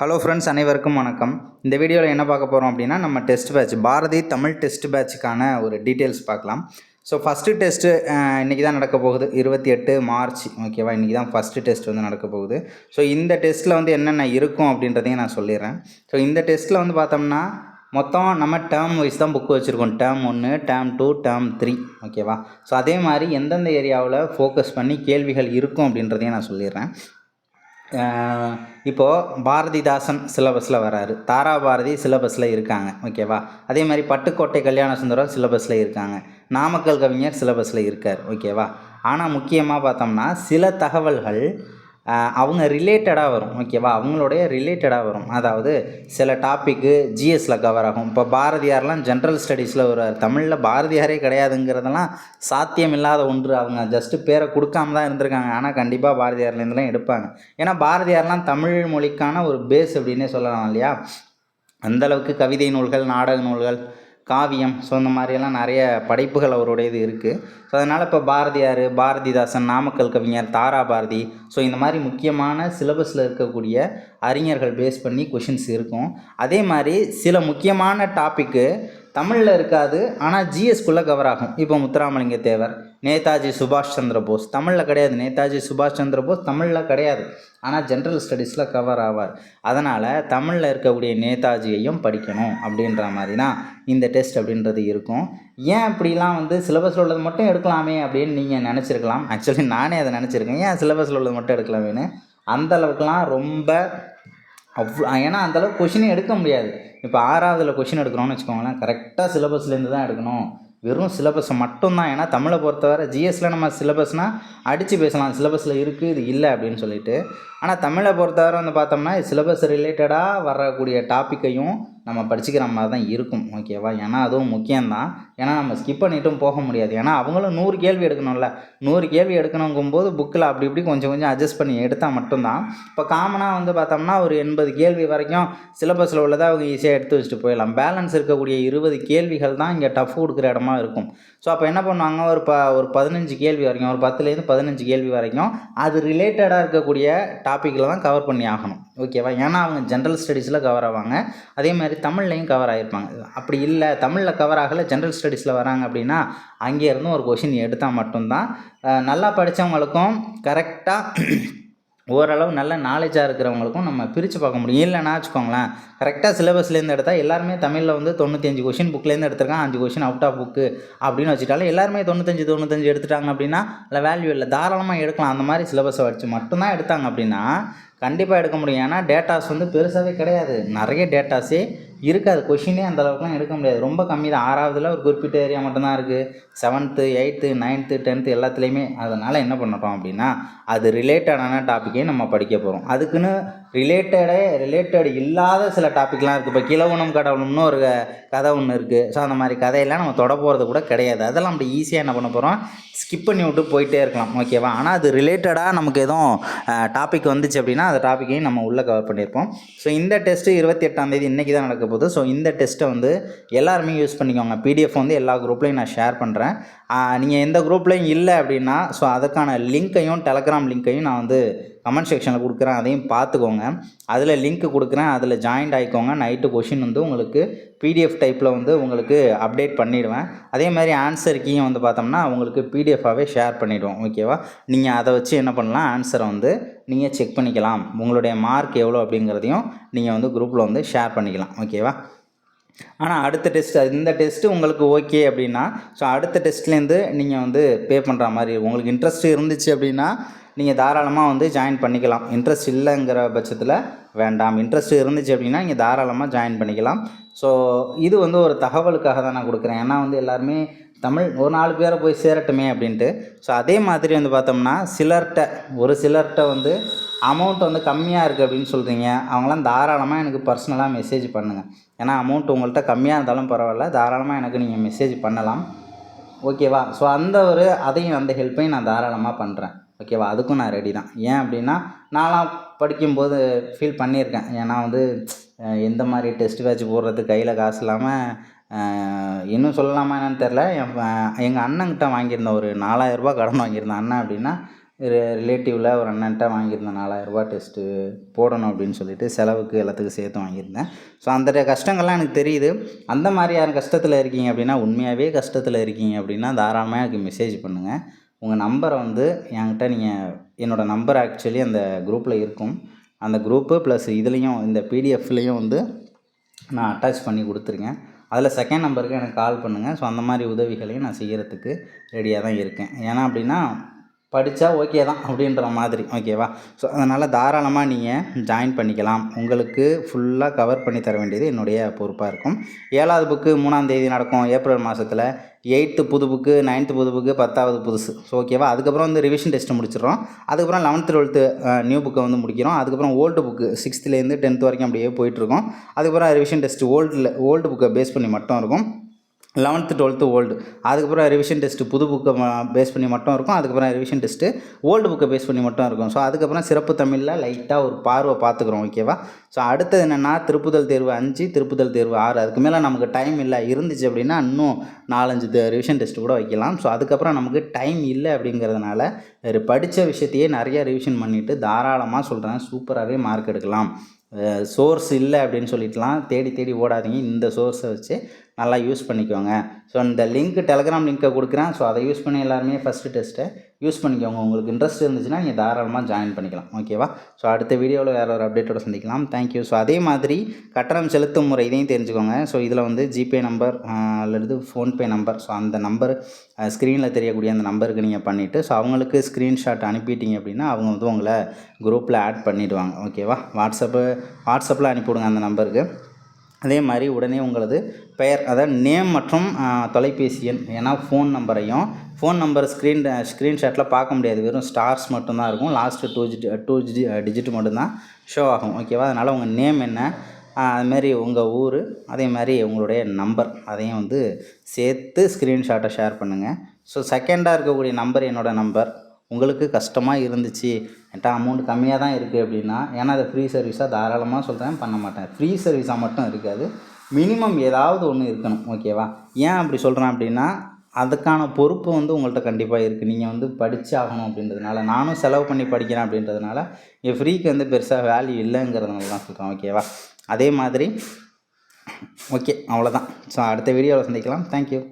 Hello friends, அனைவருக்கும் வணக்கம். இந்த வீடியோவில் என்ன பார்க்க போகிறோம் அப்படின்னா, நம்ம test batch Bharathi Tamil test பேட்சுக்கான ஒரு டீட்டெயில்ஸ் பார்க்கலாம். ஸோ ஃபஸ்ட்டு டெஸ்ட்டு இன்றைக்கி தான் நடக்க போகுது, 28 மார்ச். ஓகேவா, இன்றைக்கி தான் ஃபஸ்ட்டு டெஸ்ட் வந்து நடக்க போகுது. ஸோ இந்த டெஸ்ட்டில் வந்து என்னென்ன இருக்கும் அப்படின்றதையும் நான் சொல்லிடுறேன். ஸோ இந்த டெஸ்ட்டில் வந்து பார்த்தோம்னா மொத்தம் நம்ம டேர்ம் வைஸ் தான் புக்கு வச்சுருக்கோம். Term 1, term 2, term 3. ஓகேவா. ஸோ அதே மாதிரி எந்தெந்த ஏரியாவில் ஃபோக்கஸ் பண்ணி கேள்விகள் இருக்கும் அப்படின்றதையும் நான் சொல்லிடுறேன். இப்போது பாரதிதாசன் சிலபஸில் வராரு, தாரா பாரதி சிலபஸில் இருக்காங்க. ஓகேவா. அதே மாதிரி பட்டுக்கோட்டை கல்யாண சுந்தரம் சிலபஸில் இருக்காங்க, நாமக்கல் கவிஞர் சிலபஸில் இருக்கார். ஓகேவா. ஆனால் முக்கியமாக பார்த்தோம்னா சில தகவல்கள் அவங்க ரிலேட்டடாக வரும். ஓகேவா, அவங்களுடைய ரிலேட்டடாக வரும். அதாவது சில டாப்பிக்கு ஜிஎஸில் கவர் ஆகும். இப்போ பாரதியார்லாம் ஜென்ரல் ஸ்டடீஸில் வருவார். தமிழில் பாரதியாரே கிடையாதுங்கிறதெல்லாம் சாத்தியம் இல்லாத ஒன்று. அவங்க ஜஸ்ட்டு பேரை கொடுக்காம தான் இருந்திருக்காங்க. ஆனால் கண்டிப்பாக பாரதியார்லேருந்துலாம் எடுப்பாங்க. ஏன்னா பாரதியார்லாம் தமிழ் மொழிக்கான ஒரு பேஸ் அப்படின்னே சொல்லலாம் இல்லையா. அந்தளவுக்கு கவிதை நூல்கள், நாடக நூல்கள், காவியம், ஸோ இந்த மாதிரியெல்லாம் நிறைய படைப்புகள் அவருடையது இருக்குது. ஸோ அதனால் இப்போ பாரதியார், பாரதிதாசன், நாமக்கல் கவிஞர், தாரா பாரதி, ஸோ இந்த மாதிரி முக்கியமான சிலபஸில் இருக்கக்கூடிய அறிஞர்கள் பேஸ் பண்ணி கொஷின்ஸ் இருக்கும். அதே மாதிரி சில முக்கியமான டாப்பிக்கு தமிழில் இருக்காது, ஆனால் ஜிஎஸ்குள்ளே கவர் ஆகும். இப்போ முத்துராமலிங்க தேவர், நேதாஜி சுபாஷ் சந்திர போஸ் தமிழில் கிடையாது. நேதாஜி சுபாஷ் சந்திர போஸ் தமிழில் கிடையாது, ஆனால் ஜென்ரல் ஸ்டடீஸில் கவர் ஆவார். அதனால் தமிழில் இருக்கக்கூடிய நேதாஜியையும் படிக்கணும் அப்படின்ற மாதிரி தான் இந்த டெஸ்ட் அப்படின்றது இருக்கும். ஏன் இப்படிலாம் வந்து சிலபஸில் உள்ளது மட்டும் எடுக்கலாமே அப்படின்னு நீங்கள் நினச்சிருக்கலாம். ஆக்சுவலி நானே அதை நினச்சிருக்கேன், ஏன் சிலபஸில் உள்ளது மட்டும் எடுக்கலாமேன்னு. அந்தளவுக்குலாம் ரொம்ப ஏன்னா அந்தளவுக்கு கொஷினே எடுக்க முடியாது. இப்போ 6வதுல கொஷின் எடுக்கிறோன்னு வச்சுக்கோங்களேன், கரெக்டாக சிலபஸ்லேருந்து தான் எடுக்கணும். வெறும் சிலபஸை மட்டும்தான். ஏன்னா தமிழை பொறுத்தவரை ஜிஎஸ்சில் நம்ம சிலபஸ்னால் அடித்து பேசலாம், சிலபஸில் இருக்குது இது இல்லை அப்படின்னு சொல்லிட்டு. ஆனால் தமிழை பொறுத்தவரை வந்து பார்த்தோம்னா சிலபஸ் ரிலேட்டடாக வரக்கூடிய டாப்பிக்கையும் நம்ம படிச்சுக்கிற மாதிரி தான் இருக்கும். ஓகேவா. ஏன்னா அதுவும் முக்கியம்தான். ஏன்னா நம்ம ஸ்கிப் பண்ணிட்டும் போக முடியாது. ஏன்னா அவங்களும் 100 கேள்வி எடுக்கணும்ல. 100 கேள்வி எடுக்கணுங்கும்போது புக்கில் அப்படி இப்படி கொஞ்சம் கொஞ்சம் அட்ஜஸ்ட் பண்ணி எடுத்தால் மட்டும்தான். இப்போ காமனாக வந்து பார்த்தோம்னா ஒரு 80 கேள்வி வரைக்கும் சிலபஸில் உள்ளதை அவங்க ஈஸியாக எடுத்து வச்சுட்டு போயிடலாம். பேலன்ஸ் இருக்கக்கூடிய 20 கேள்விகள் தான் இங்கே டஃப் கொடுக்குற இடமா இருக்கும். ஸோ அப்போ என்ன பண்ணுவாங்க, ஒரு 15 கேள்வி வரைக்கும், ஒரு 10லேருந்து 15 கேள்வி வரைக்கும் அது ரிலேட்டடாக இருக்கக்கூடிய டாப்பிக்கில் தான் கவர் பண்ணி ஆகணும். ஓகேவா. ஏன்னா அவங்க ஜென்ரல் ஸ்டடீஸில் கவர் ஆவாங்க, அதே மாதிரி தமிழ்லையும் கவர் ஆகிருப்பாங்க. அப்படி இல்லை தமிழில் கவர் ஆகலை, ஜென்ரல் ஸ்டடீஸில் வராங்க அப்படின்னா அங்கேருந்து ஒரு கொஷின் எடுத்தால் மட்டும்தான் நல்லா படித்தவங்களுக்கும் கரெக்டாக ஓரளவு நல்ல நாலேஜாக இருக்கிறவங்களுக்கும் நம்ம பிரித்து பார்க்க முடியும். இல்லைன்னா வச்சுக்கோங்களேன், கரெக்டாக சிலபஸ்லேருந்து எடுத்தால் எல்லாருமே தமிழில் வந்து 95 கொஷின் புக்லேருந்து எடுத்துருக்காங்க, 5 கொஷின் அவுட் ஆஃப் புக்கு அப்படின்னு வச்சுட்டாலும் எல்லாருமே 95 எடுத்துட்டாங்க அப்படின்னா இல்லை வேல்யூ இல்லை, தாராளமாக எடுக்கலாம். அந்த மாதிரி சிலபஸை வச்சு மட்டும்தான் எடுத்தாங்க அப்படின்னா கண்டிப்பாக எடுக்க முடியும். ஏன்னா டேட்டாஸ் வந்து பெருசாகவே கிடையாது, நிறைய டேட்டாஸே இருக்காது. கொஷினே அந்த அளவுக்குலாம் எடுக்க முடியாது, ரொம்ப கம்மி தான். 6வதுல ஒரு குறிப்பிட்ட ஏரியா மட்டும்தான் இருக்குது, 7th 8th 9th 10th எல்லாத்துலேயுமே. அதனால் என்ன பண்ணுறோம் அப்படின்னா அது ரிலேட்டடான டாப்பிக்கே நம்ம படிக்க போகிறோம். அதுக்குன்னு ரிலேட்டட் இல்லாத சில டாப்பிக்லாம் இருக்குது. இப்போ கிழவனும் கடவுளும்னு ஒரு கதை ஒன்று இருக்குது. ஸோ அந்த மாதிரி கதையெல்லாம் நம்ம தொட போகிறது கூட கிடையாது. அதெல்லாம் அப்படி ஈஸியாக என்ன பண்ண போகிறோம், ஸ்கிப் பண்ணி விட்டு போயிட்டே இருக்கலாம். ஓகேவா. ஆனால் அது ரிலேட்டடாக நமக்கு எதுவும் டாபிக் வந்துச்சு அப்படின்னா அந்த டாப்பிக்கையும் நம்ம உள்ளே கவர் பண்ணியிருப்போம். ஸோ இந்த டெஸ்ட்டு 28ஆம் தேதி இன்றைக்கி தான் நடக்க போகுது. ஸோ இந்த டெஸ்ட்டை வந்து எல்லாருமே யூஸ் பண்ணிக்கோங்க. பிடிஎஃப் வந்து எல்லா குரூப்லையும் நான் ஷேர் பண்ணுறேன். நீங்கள் எந்த குரூப்லையும் இல்லை அப்படின்னா ஸோ அதுக்கான லிங்க்கையும் டெலகிராம் லிங்க்கையும் நான் வந்து கமெண்ட் செக்ஷனில் கொடுக்குறேன், அதையும் பார்த்துக்கோங்க. அதில் லிங்க் கொடுக்குறேன், அதில் ஜாயின்ட் ஆகிக்கோங்க. நைட்டு கொஷின் வந்து உங்களுக்கு பிடிஎஃப் டைப்பில் வந்து உங்களுக்கு அப்டேட் பண்ணிவிடுவேன். அதே மாதிரி ஆன்சர் கீயும் வந்து பார்த்தோம்னா உங்களுக்கு பிடிஎஃபாகவே ஷேர் பண்ணிவிடுவோம். ஓகேவா. நீங்கள் அதை வச்சு என்ன பண்ணலாம், ஆன்சரை வந்து நீங்கள் செக் பண்ணிக்கலாம். உங்களுடைய மார்க் எவ்வளோ அப்படிங்கிறதையும் நீங்கள் வந்து குரூப்பில் வந்து ஷேர் பண்ணிக்கலாம். ஓகேவா. ஆனால் அடுத்த டெஸ்ட், இந்த டெஸ்ட்டு உங்களுக்கு ஓகே அப்படின்னா ஸோ அடுத்த டெஸ்ட்லேருந்து நீங்கள் வந்து பே பண்ணுற மாதிரி உங்களுக்கு இன்ட்ரெஸ்ட் இருந்துச்சு அப்படின்னா நீங்கள் தாராளமாக வந்து ஜாயின் பண்ணிக்கலாம். இன்ட்ரெஸ்ட் இல்லைங்கிற பட்சத்தில் வேண்டாம். இன்ட்ரெஸ்ட் இருந்துச்சு அப்படின்னா நீங்கள் தாராளமாக ஜாயின் பண்ணிக்கலாம். ஸோ இது வந்து ஒரு தகவலுக்காக தான் நான் கொடுக்குறேன். ஏன்னா வந்து எல்லாருமே தமிழ் ஒரு 4 பேரை போய் சேரட்டுமே அப்படின்ட்டு. ஸோ அதே மாதிரி வந்து பார்த்தோம்னா ஒரு சிலர்கிட்ட வந்து அமௌண்ட் வந்து கம்மியாக இருக்குது அப்படின்னு சொல்கிறீங்க. அவங்களாம் தாராளமாக எனக்கு பர்சனலாக மெசேஜ் பண்ணுங்கள். ஏன்னா அமௌண்ட் உங்கள்கிட்ட கம்மியாக இருந்தாலும் பரவாயில்ல, தாராளமாக எனக்கு நீங்கள் மெசேஜ் பண்ணலாம். ஓகேவா. ஸோ அந்த ஹெல்ப்பையும் நான் தாராளமாக பண்ணுறேன். ஓகேவா. அதுக்கும் நான் ரெடி தான். ஏன் அப்படின்னா நான்லாம் படிக்கும்போது ஃபீல் பண்ணியிருக்கேன். ஏன்னா வந்து எந்த மாதிரி டெஸ்ட் பேட்ச் போடுறதுக்கு கையில் காசு இல்லாமல் இன்னும் சொல்லலாமா என்னன்னு தெரில. எங்கள் அண்ணங்கிட்ட வாங்கியிருந்தேன், ஒரு 4000 ரூபா கடன் வாங்கியிருந்தேன். அண்ணன் அப்படின்னா ரிலேட்டிவில் ஒரு அண்ணன்ட்ட வாங்கியிருந்தேன் 4000 டெஸ்ட்டு போடணும் அப்படின்னு சொல்லிட்டு செலவுக்கு எல்லாத்துக்கும் சேர்த்து வாங்கியிருந்தேன். ஸோ அந்த கஷ்டங்கள்லாம் எனக்கு தெரியுது. அந்த மாதிரி யாரும் கஷ்டத்தில் இருக்கீங்க அப்படின்னா, உண்மையாகவே கஷ்டத்தில் இருக்கீங்க அப்படின்னா தாராளமாக எனக்கு மெசேஜ் பண்ணுங்கள். உங்கள் நம்பரை வந்து என்கிட்ட நீங்கள் என்னோடய நம்பர் ஆக்சுவலி அந்த குரூப்பில் இருக்கும். அந்த குரூப்பு ப்ளஸ் இதுலேயும் இந்த பிடிஎஃப்லேயும் வந்து நான் அட்டாச் பண்ணி கொடுத்துருக்கேன். அதில் செகண்ட் நம்பருக்கு எனக்கு கால் பண்ணுங்கள். ஸோ அந்த மாதிரி உதவிகளையும் நான் செய்கிறதுக்கு ரெடியாக தான் இருக்கேன். ஏன்னா அப்படின்னா படித்தா ஓகே தான் அப்படின்ற மாதிரி, ஓகேவா? ஸோ அதனால் தாராளமாக நீங்கள் ஜாயின் பண்ணிக்கலாம். உங்களுக்கு ஃபுல்லாக கவர் பண்ணி தர வேண்டியது என்னுடைய பொறுப்பாக இருக்கும். 7வது புக்கு 3ஆம் தேதி நடக்கும் ஏப்ரல் மாதத்தில். 8th புது புக்கு, 9th புது புக்கு, 10வது புதுசு. ஸோ ஓகேவா? அதுக்கப்புறம் வந்து ரிவிஷன் டெஸ்ட்டு முடிச்சிடுறோம். அதுக்கப்புறம் 11th 12th நியூ புக்கை வந்து முடிக்கிறோம். அதுக்கப்புறம் ஓல்டு புக்கு 6th 10th வரைக்கும் அப்படியே போயிட்டுருக்கோம். அதுக்கப்புறம் ரிவிஷன் டெஸ்ட்டு ஓல்டு புக்கை பேஸ் பண்ணி மட்டும் இருக்கும். 11th 12th old. அதுக்கப்புறம் ரிவிஷன் டெஸ்ட்டு புது புக்கை பேஸ் பண்ணி மட்டும் இருக்கும். அதுக்கப்புறம் ரிவிஷன் டெஸ்ட்டு ஓல்டு புக்கை பேஸ் பண்ணி மட்டும் இருக்கும். ஸோ அதுக்கப்புறம் சிறப்பு தமிழில் லைட்டாக ஒரு பார்வை பார்த்துக்குறோம், ஓகேவா? ஸோ அடுத்தது என்னென்னா திருப்புதல் தேர்வு 5, திருப்புதல் தேர்வு 6. அதுக்கு மேலே நமக்கு டைம் இல்லை. இருந்துச்சு அப்படின்னா இன்னும் 4-5 ரிவிஷன் டெஸ்ட்டு கூட வைக்கலாம். ஸோ அதுக்கப்புறம் நமக்கு டைம் இல்லை அப்படிங்கிறதுனால படித்த விஷயத்தையே நிறையா ரிவிஷன் பண்ணிவிட்டு தாராளமாக சொல்கிறேன், சூப்பராகவே மார்க் எடுக்கலாம். சோர்ஸ் இல்லை அப்படின்னு சொல்லிட்டுலாம் தேடி தேடி ஓடாதீங்க. இந்த சோர்ஸை வச்சு நல்லா யூஸ் பண்ணிக்கோங்க. ஸோ இந்த டெலகிராம் லிங்க்கை கொடுக்குறேன். ஸோ அதை யூஸ் பண்ணி எல்லாருமே ஃபஸ்ட்டு டெஸ்ட்டை யூஸ் பண்ணிக்கோங்க. உங்களுக்கு இன்ட்ரெஸ்ட் இருந்துச்சுன்னா நீங்கள் தாராளமாக ஜாயின் பண்ணிக்கலாம், ஓகேவா? ஸோ அடுத்த வீடியோவில் வேறு ஒரு அப்டேட்டோட சந்திக்கலாம். தேங்க்யூ. ஸோ அதே மாதிரி கட்டணம் செலுத்தும் முறை இதையும் தெரிஞ்சுக்கோங்க. ஸோ இதில் வந்து ஜிபே நம்பர் அல்லது ஃபோன்பே நம்பர், ஸோ அந்த நம்பர் ஸ்க்ரீனில் தெரியக்கூடிய அந்த நம்பருக்கு நீங்கள் பண்ணிவிட்டு ஸோ அவங்களுக்கு ஸ்க்ரீன்ஷாட் அனுப்பிட்டீங்க அப்படின்னா அவங்க வந்து உங்களை குரூப்பில் ஆட் பண்ணிவிடுவாங்க, ஓகேவா? வாட்ஸ்அப்பில் அனுப்பிவிடுங்க அந்த நம்பருக்கு. அதே மாதிரி உடனே உங்களது பெயர், அதாவது நேம் மற்றும் தொலைபேசி எண், ஏன்னா ஃபோன் நம்பர் ஸ்க்ரீன்ஷாட்டில் பார்க்க முடியாது. வெறும் ஸ்டார்ஸ் மட்டும்தான் இருக்கும். லாஸ்ட்டு 2 டிஜிட் மட்டும்தான் ஷோ ஆகும், ஓகேவா? அதனால் உங்கள் நேம் என்ன, அதுமாரி உங்கள் ஊர், அதே மாதிரி உங்களுடைய நம்பர் அதையும் வந்து சேர்த்து ஸ்க்ரீன்ஷாட்டை ஷேர் பண்ணுங்கள். ஸோ செகண்டாக இருக்கக்கூடிய நம்பர் என்னோடய நம்பர். உங்களுக்கு கஷ்டமாக இருந்துச்சு, என்கிட்ட அமௌண்ட் கம்மியாக தான் இருக்குது அப்படின்னா, ஏன்னா அதை ஃப்ரீ சர்வீஸாக தாராளமாக சொல்கிறேன், பண்ண மாட்டேன். ஃப்ரீ சர்வீஸாக மட்டும் இருக்காது, மினிமம் ஏதாவது ஒன்று இருக்கணும், ஓகேவா? ஏன் அப்படி சொல்கிறேன் அப்படின்னா, அதுக்கான பொறுப்பு வந்து உங்கள்கிட்ட கண்டிப்பாக இருக்குது. நீங்கள் வந்து படித்து ஆகணும் அப்படின்றதுனால, நானும் செலவு பண்ணி படிக்கிறேன் அப்படின்றதுனால என் ஃப்ரீக்கு வந்து பெருசாக வேல்யூ இல்லைங்கிறதுனால தான் சொல்கிறேன், ஓகேவா? அதே மாதிரி ஓகே, அவ்வளோதான். ஸோ அடுத்த வீடியோவில் சந்திக்கலாம். தேங்க்யூ.